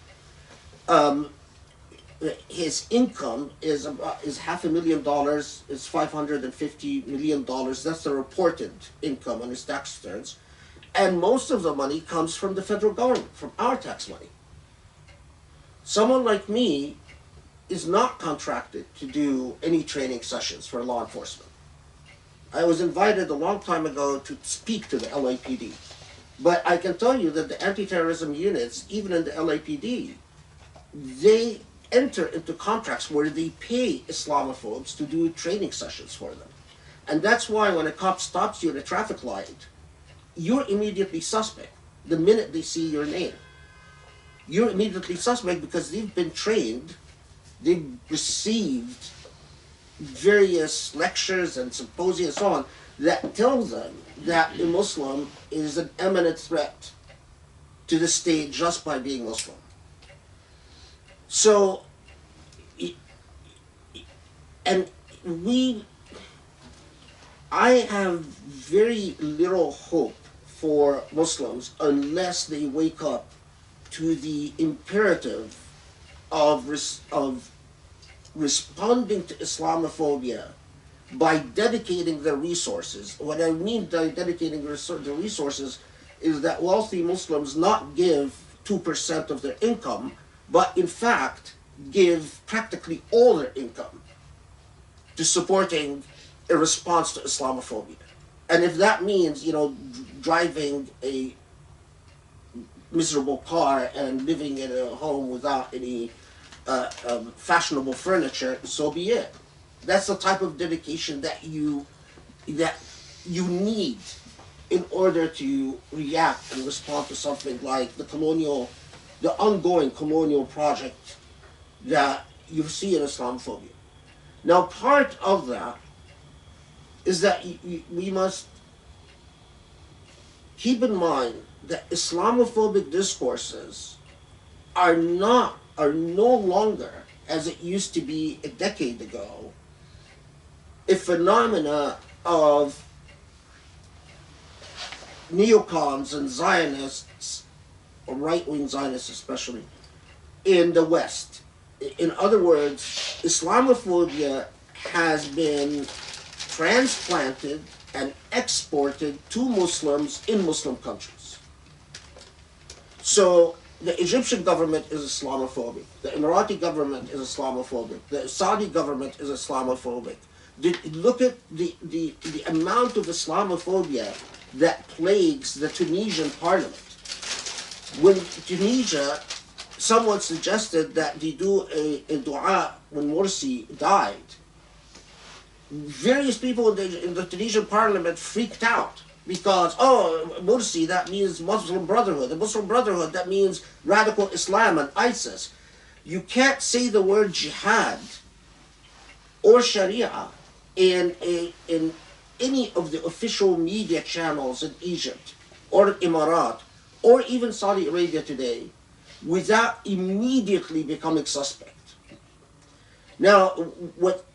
His income is $500,000, is $550 million. That's the reported income on his tax returns. And most of the money comes from the federal government, from our tax money. Someone like me is not contracted to do any training sessions for law enforcement. I was invited a long time ago to speak to the LAPD. But I can tell you that the anti-terrorism units, even in the LAPD, they enter into contracts where they pay Islamophobes to do training sessions for them. And that's why when a cop stops you at a traffic light, you're immediately suspect the minute they see your name. You're immediately suspect because they've been trained, they've received various lectures and symposia and so on that tell them that a Muslim is an imminent threat to the state just by being Muslim. So, I have very little hope for Muslims unless they wake up to the imperative of responding to Islamophobia by dedicating their resources. What I mean by dedicating the resources is that wealthy Muslims not give 2% of their income, but in fact give practically all their income to supporting a response to Islamophobia. And if that means, driving a miserable car and living in a home without any fashionable furniture, so be it. That's the type of dedication that you need in order to react and respond to something like the ongoing colonial project that you see in Islamophobia. Now, part of that is that we must keep in mind that Islamophobic discourses are no longer, as it used to be a decade ago, a phenomena of neocons and Zionists, or right-wing Zionists especially, in the West. In other words, Islamophobia has been transplanted and exported to Muslims in Muslim countries. So the Egyptian government is Islamophobic. The Emirati government is Islamophobic. The Saudi government is Islamophobic. Look at the amount of Islamophobia that plagues the Tunisian parliament. When Tunisia, someone suggested that they do a dua when Morsi died, various people in the Tunisian parliament freaked out because, Morsi, that means Muslim Brotherhood. The Muslim Brotherhood, that means radical Islam and ISIS. You can't say the word jihad or Sharia in any of the official media channels in Egypt or Emirat or even Saudi Arabia today without immediately becoming suspect. Now, what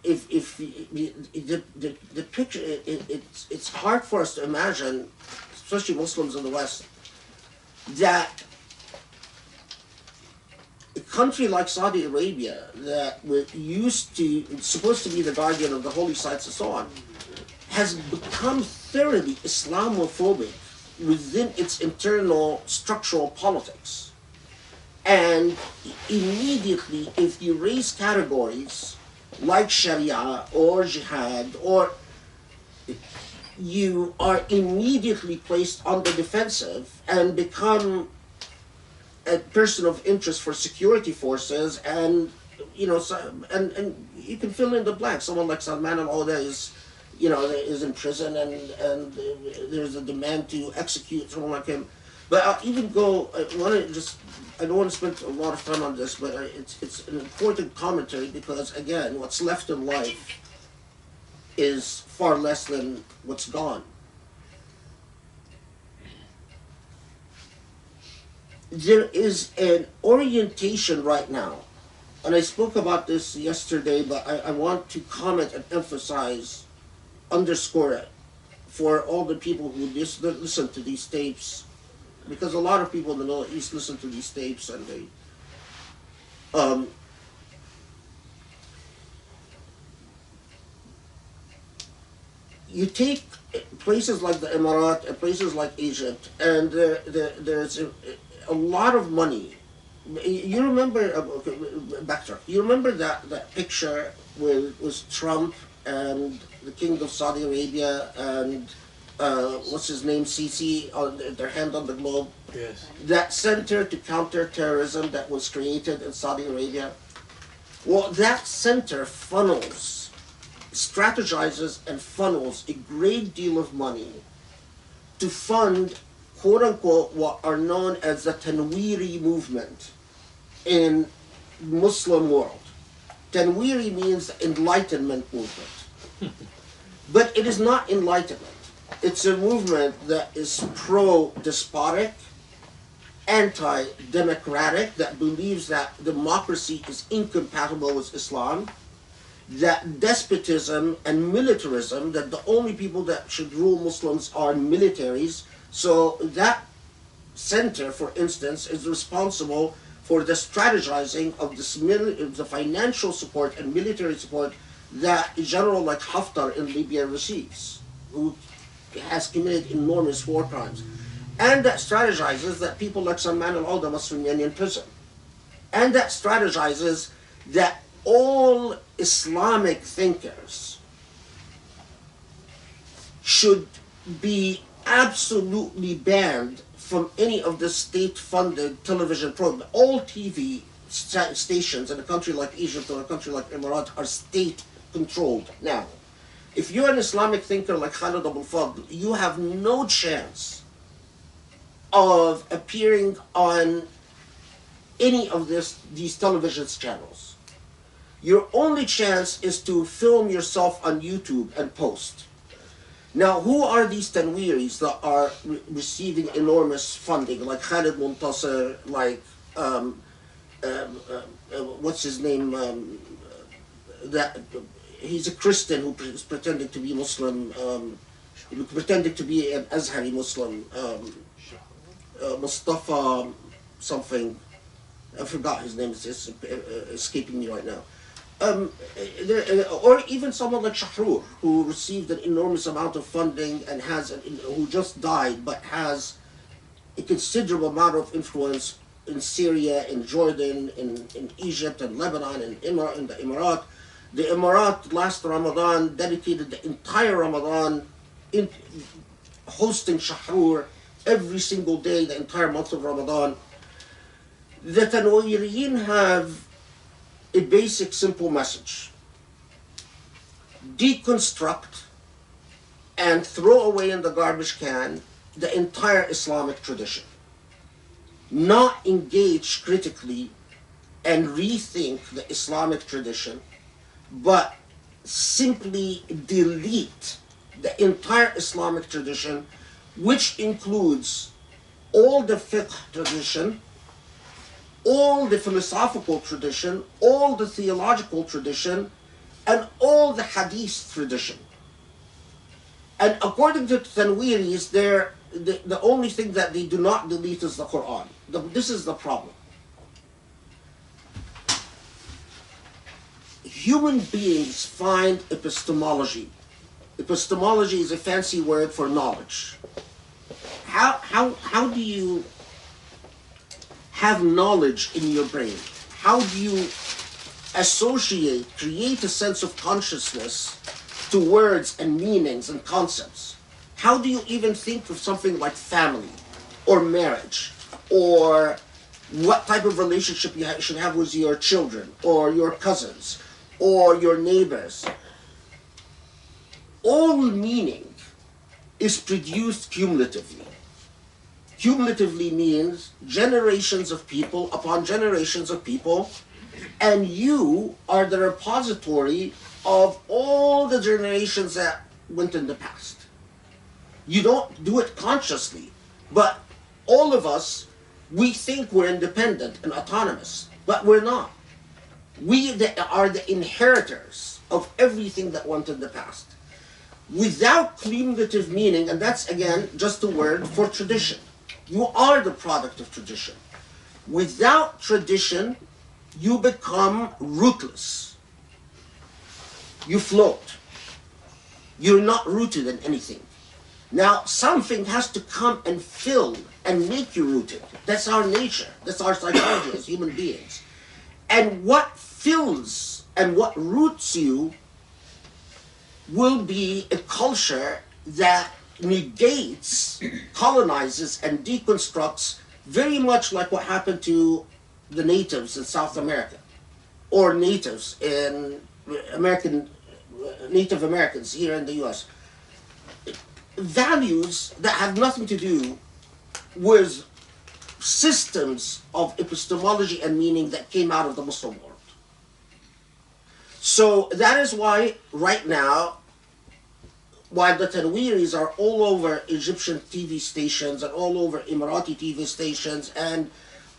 if the picture, it's hard for us to imagine, especially Muslims in the West, that a country like Saudi Arabia that supposed to be the guardian of the holy sites and so on, has become thoroughly Islamophobic within its internal structural politics. And immediately, if you raise categories like Sharia or Jihad, or you are immediately placed on the defensive and become a person of interest for security forces, and and you can fill in the blank. Someone like Salman al-Auda is in prison, and there's a demand to execute someone like him. But I'll even go. I don't want to spend a lot of time on this, but it's an important commentary because, again, what's left in life is far less than what's gone. There is an orientation right now, and I spoke about this yesterday, but I want to comment and emphasize, underscore it, for all the people who listen to these tapes, because a lot of people in the Middle East listen to these tapes, and they you take places like the Emirat and places like Egypt, and there's a lot of money. You remember, backtrack. You remember that picture was Trump and the King of Saudi Arabia and what's his name, Sisi, on their hand on the globe. Yes. That center to counter terrorism that was created in Saudi Arabia. Well, that center strategizes and funnels a great deal of money to fund, quote unquote, what are known as the Tanwiri movement in Muslim world. Tanwiri means Enlightenment movement. But it is not enlightenment. It's a movement that is pro-despotic, anti-democratic, that believes that democracy is incompatible with Islam, that despotism and militarism, that the only people that should rule Muslims are militaries. So that center, for instance, is responsible for the strategizing of the financial support and military support that a general like Haftar in Libya receives, who has committed enormous war crimes. And that strategizes that people like Salman al-Auda must remain in prison. And that strategizes that all Islamic thinkers should be absolutely banned from any of the state-funded television programs. All TV stations in a country like Egypt or a country like Emirat are state-controlled now. If you're an Islamic thinker like Abou El Fadl, you have no chance of appearing on any of these television channels. Your only chance is to film yourself on YouTube and post. Now, who are these Tanwiris that are receiving enormous funding, like Khalid Muntasir, like, what's his name, he's a Christian who is pretending to be Muslim, pretending to be an Azhari Muslim, Mustafa something, I forgot his name, it's escaping me right now. Or even someone like Shahrur, who received an enormous amount of funding and who just died, but has a considerable amount of influence in Syria, in Jordan, in Egypt, and Lebanon, and in the Emirat. The Emirat last Ramadan dedicated the entire Ramadan in hosting Shahrur every single day, the entire month of Ramadan. The Tanwiriyin have a basic, simple message. Deconstruct and throw away in the garbage can the entire Islamic tradition. not engage critically and rethink the Islamic tradition, but simply delete the entire Islamic tradition, which includes all the fiqh tradition, all the philosophical tradition, all the theological tradition, and all the hadith tradition. And according to Tanweeris, the only thing that they do not delete is the Quran. This is the problem. Human beings find epistemology. Epistemology is a fancy word for knowledge. How do you have knowledge in your brain? How do you create a sense of consciousness to words and meanings and concepts? How do you even think of something like family or marriage, or what type of relationship you should have with your children or your cousins or your neighbors? All meaning is produced cumulatively. Cumulatively means generations of people upon generations of people, and you are the repository of all the generations that went in the past. You don't do it consciously, but all of us, we think we're independent and autonomous, but we're not. We are the inheritors of everything that went in the past. Without cumulative meaning, and that's again just a word for tradition. You are the product of tradition. Without tradition, you become rootless. You float. You're not rooted in anything. Now, something has to come and fill and make you rooted. That's our nature. That's our psychology as human beings. And what fills and what roots you will be a culture that negates, colonizes, and deconstructs, very much like what happened to the natives in South America, or natives in Native Americans here in the U.S. Values that have nothing to do with systems of epistemology and meaning that came out of the Muslim world. So that is why right now, while the Tanweeris are all over Egyptian TV stations and all over Emirati TV stations and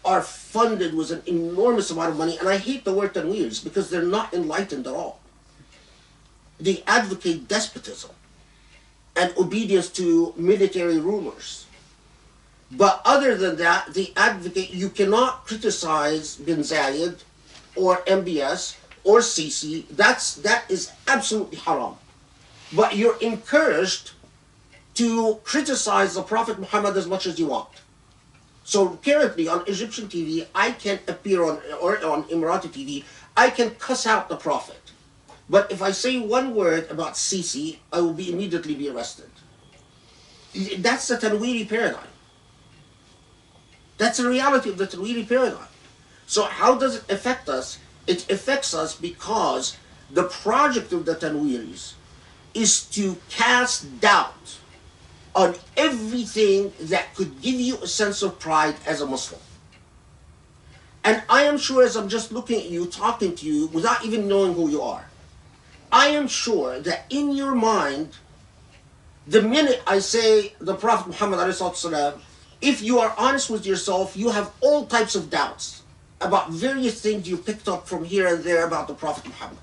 are funded with an enormous amount of money, and I hate the word Tanweeris because they're not enlightened at all. They advocate despotism and obedience to military rulers. But other than that, they advocate, you cannot criticize bin Zayed or MBS or Sisi. That is absolutely haram. But you're encouraged to criticize the Prophet Muhammad as much as you want. So currently on Egyptian TV, I can appear on Emirati TV, I can cuss out the Prophet. But if I say one word about Sisi, I will immediately be arrested. That's the Tanweeri paradigm. That's the reality of the Tanweeri paradigm. So how does it affect us? It affects us because the project of the Tanweeris is to cast doubt on everything that could give you a sense of pride as a Muslim. And I am sure, as I'm just looking at you, talking to you, without even knowing who you are, I am sure that in your mind, the minute I say the Prophet Muhammad ﷺ, if you are honest with yourself, you have all types of doubts about various things you picked up from here and there about the Prophet Muhammad.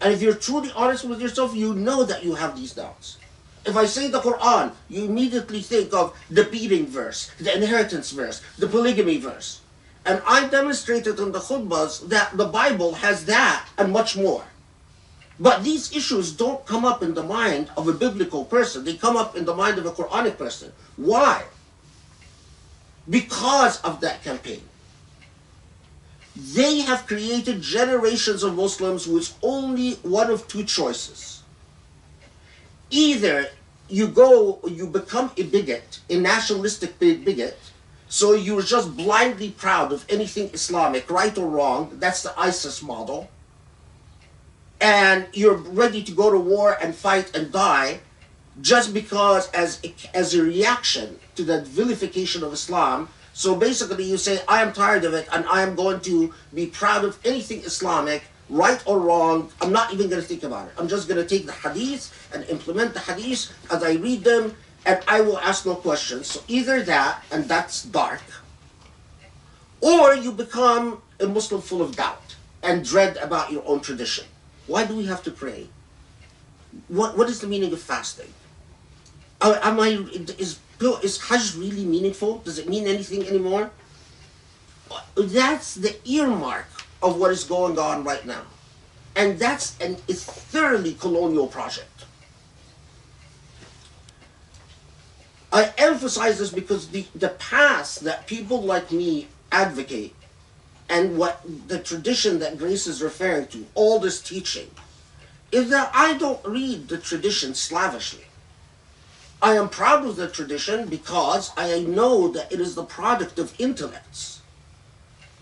And if you're truly honest with yourself, you know that you have these doubts. If I say the Quran, you immediately think of the beating verse, the inheritance verse, the polygamy verse. And I demonstrated in the khutbahs that the Bible has that and much more. But these issues don't come up in the mind of a biblical person. They come up in the mind of a Quranic person. Why? Because of that campaign. They have created generations of Muslims with only one of two choices. Either you become a bigot, a nationalistic bigot, so you're just blindly proud of anything Islamic, right or wrong. That's the ISIS model. And you're ready to go to war and fight and die, just because as a reaction to that vilification of Islam. So basically you say, I am tired of it and I am going to be proud of anything Islamic, right or wrong. I'm not even going to think about it. I'm just going to take the hadith and implement the hadith as I read them, and I will ask no questions. So either that, and that's dark, or you become a Muslim full of doubt and dread about your own tradition. Why do we have to pray? What is the meaning of fasting? Is Hajj really meaningful? Does it mean anything anymore? That's the earmark of what is going on right now. And it's thoroughly colonial project. I emphasize this because the past that people like me advocate, and what the tradition that Grace is referring to, all this teaching, is that I don't read the tradition slavishly. I am proud of the tradition because I know that it is the product of intellects.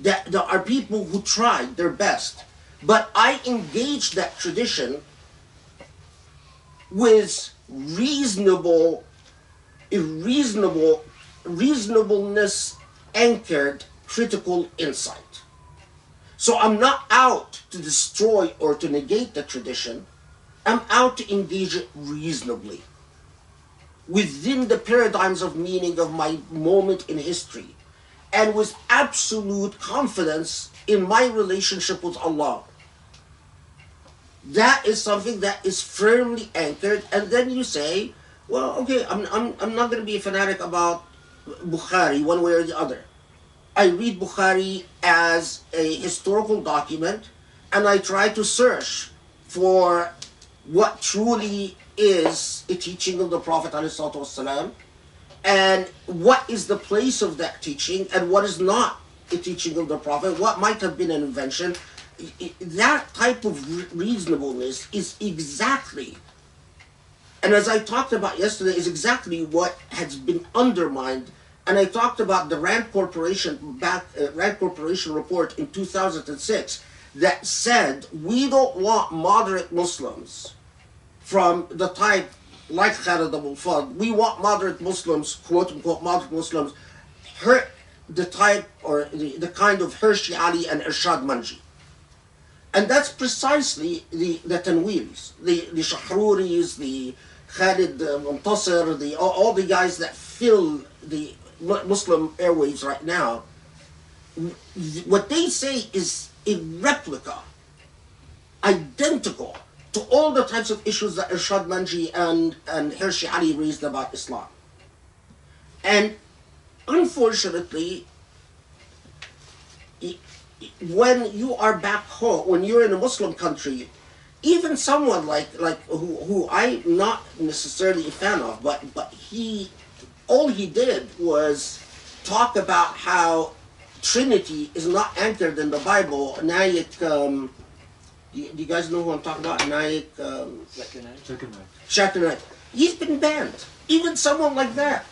That there are people who tried their best. But I engage that tradition with reasonableness anchored critical insight. So I'm not out to destroy or to negate the tradition. I'm out to engage it reasonably, within the paradigms of meaning of my moment in history, and with absolute confidence in my relationship with Allah. That is something that is firmly anchored, and then you say, well, okay, I'm not going to be a fanatic about Bukhari one way or the other. I read Bukhari as a historical document, and I try to search for what truly is a teaching of the Prophet ﷺ, and what is the place of that teaching, and what is not a teaching of the Prophet, what might have been an invention. That type of reasonableness is exactly, and as I talked about yesterday, is exactly what has been undermined. And I talked about the Rand Corporation report in 2006 that said we don't want moderate Muslims from the type like Khalid Abou El Fadl. We want moderate Muslims, quote unquote moderate Muslims, the type or the kind of Hershey Ali and Irshad Manji. And that's precisely the Tanwiris, the Shahruris, the Khalid Muntasir, all the guys that fill the Muslim airwaves right now. What they say is a replica, identical to all the types of issues that Irshad Manji and Hershey Ali raised about Islam. And unfortunately, when you are back home, when you're in a Muslim country, even someone like who I'm not necessarily a fan of, but all he did was talk about how Trinity is not anchored in the Bible. Naik, do you guys know who I'm talking about? Naik, Shakir. He's been banned. Even someone like that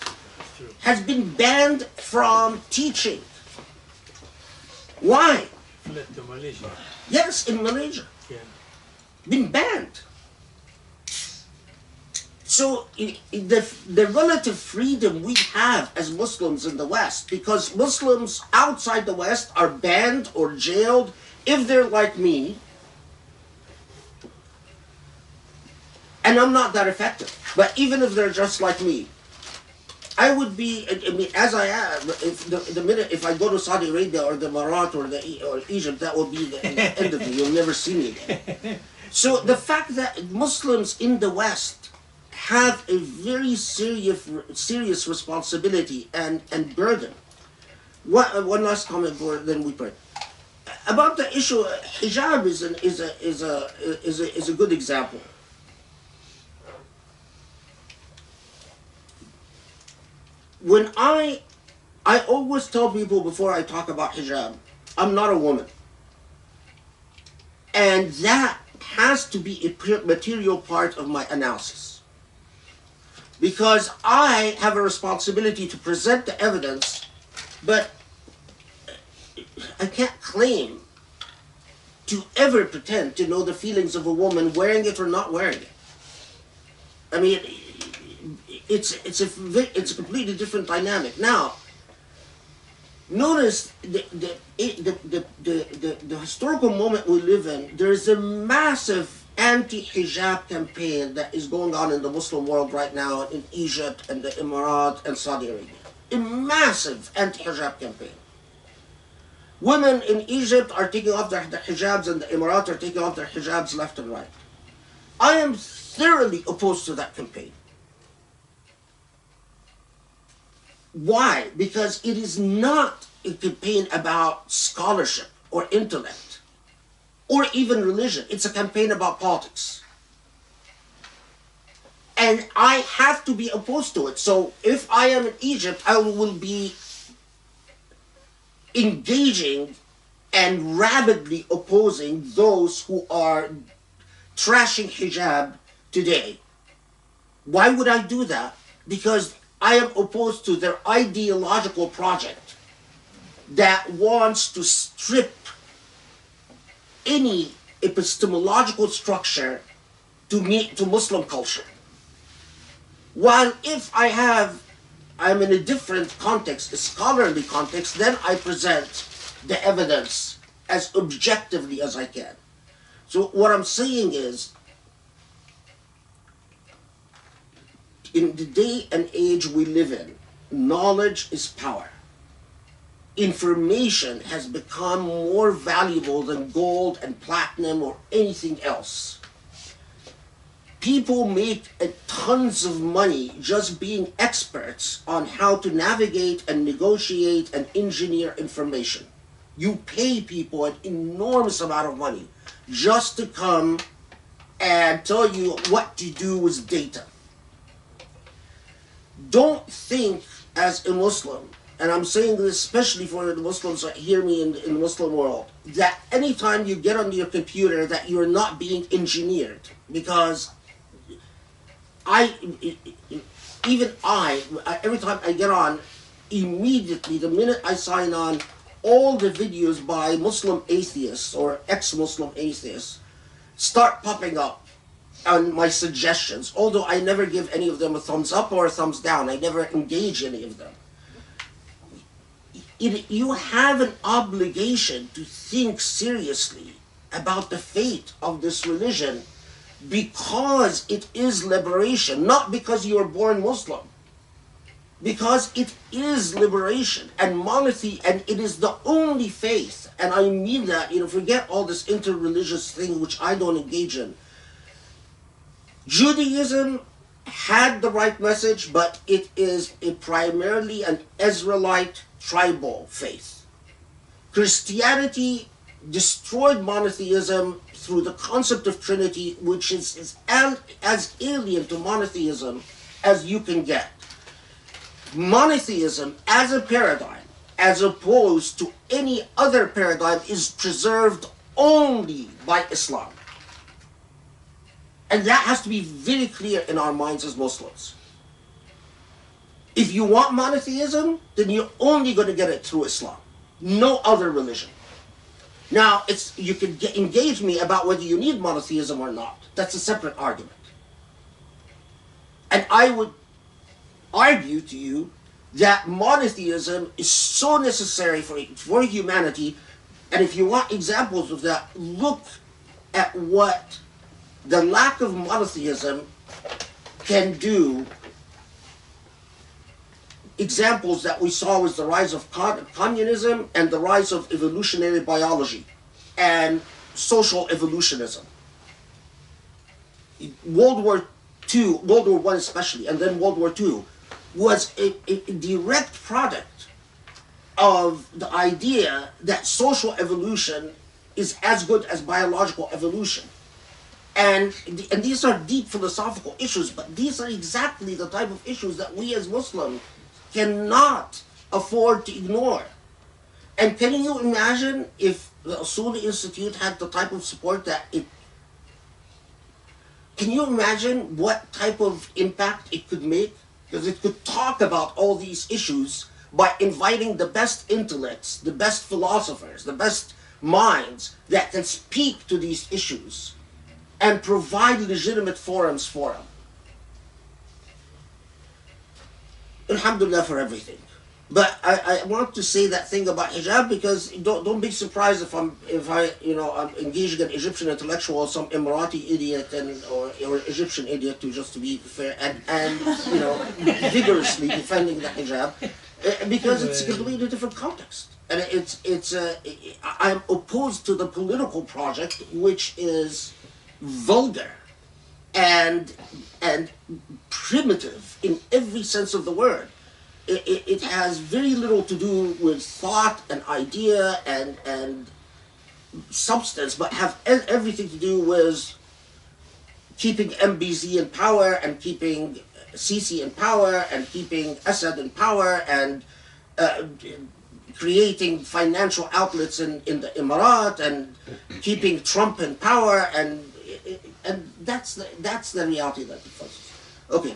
has been banned from teaching. Why? Fled to Malaysia. Yes, in Malaysia. Yeah. Been banned. So the relative freedom we have as Muslims in the West, because Muslims outside the West are banned or jailed if they're like me, and I'm not that effective, but even if they're just like me, I would be, I mean, as I am, if I go to Saudi Arabia or the Marat or Egypt, that will be the end of me. You'll never see me again. So the fact that Muslims in the West have a very serious responsibility and burden. One last comment before then we pray. About the issue, hijab is a good example. When I always tell people before I talk about hijab, I'm not a woman. And that has to be a material part of my analysis. Because I have a responsibility to present the evidence, but I can't claim to ever pretend to know the feelings of a woman wearing it or not wearing it. I mean, it's a completely different dynamic. Now, notice the historical moment we live in. There is a massive anti-hijab campaign that is going on in the Muslim world right now in Egypt and the Emirates and Saudi Arabia. A massive anti-hijab campaign. Women in Egypt are taking off their hijabs, and the Emirates are taking off their hijabs left and right. I am thoroughly opposed to that campaign. Why? Because it is not a campaign about scholarship or intellect or even religion. It's a campaign about politics. And I have to be opposed to it. So if I am in Egypt, I will be engaging and rabidly opposing those who are trashing hijab today. Why would I do that? Because I am opposed to their ideological project that wants to strip any epistemological structure to Muslim culture. While if I'm in a different context, a scholarly context, then I present the evidence as objectively as I can. So what I'm saying is, in the day and age we live in, knowledge is power. Information has become more valuable than gold and platinum or anything else. People make tons of money just being experts on how to navigate and negotiate and engineer information. You pay people an enormous amount of money just to come and tell you what to do with data. Don't think as a Muslim, and I'm saying this especially for the Muslims that hear me in the Muslim world, that anytime you get on your computer that you're not being engineered. Because every time I get on, immediately, the minute I sign on, all the videos by Muslim atheists or ex-Muslim atheists start popping up on my suggestions, although I never give any of them a thumbs up or a thumbs down. I never engage any of them. You have an obligation to think seriously about the fate of this religion, because it is liberation, not because you are born Muslim. Because it is liberation and monotheism, and it is the only faith, and I mean that, forget all this interreligious thing which I don't engage in. Judaism had the right message, but it is primarily an Israelite tribal faith. Christianity destroyed monotheism through the concept of Trinity, which is as alien to monotheism as you can get. Monotheism as a paradigm, as opposed to any other paradigm, is preserved only by Islam. And that has to be very clear in our minds as Muslims. If you want monotheism, then you're only going to get it through Islam. No other religion. Now, you can engage me about whether you need monotheism or not. That's a separate argument. And I would argue to you that monotheism is so necessary for humanity, and if you want examples of that, look at what the lack of monotheism can do. Examples that we saw was the rise of communism and the rise of evolutionary biology and social evolutionism. World War I especially, and then World War II, was a direct product of the idea that social evolution is as good as biological evolution. And these are deep philosophical issues, but these are exactly the type of issues that we as Muslims cannot afford to ignore. And can you imagine if the Usuli Institute had the type of support that it... Can you imagine what type of impact it could make? Because it could talk about all these issues by inviting the best intellects, the best philosophers, the best minds that can speak to these issues and provide legitimate forums for them. alhamdulillah for everything. But I want to say that thing about hijab because don't be surprised if I'm engaging an Egyptian intellectual, some Emirati idiot or Egyptian idiot, just to be fair, and vigorously defending the hijab because it's a completely different context, and I'm opposed to the political project which is vulgar and primitive in every sense of the word. It has very little to do with thought and idea and substance, but have everything to do with keeping MBZ in power and keeping Sisi in power and keeping Assad in power and creating financial outlets in the Emirat and keeping Trump in power and that's the reality that it faces. Okay,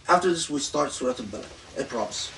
after this we start Surah Al-Balad. I promise.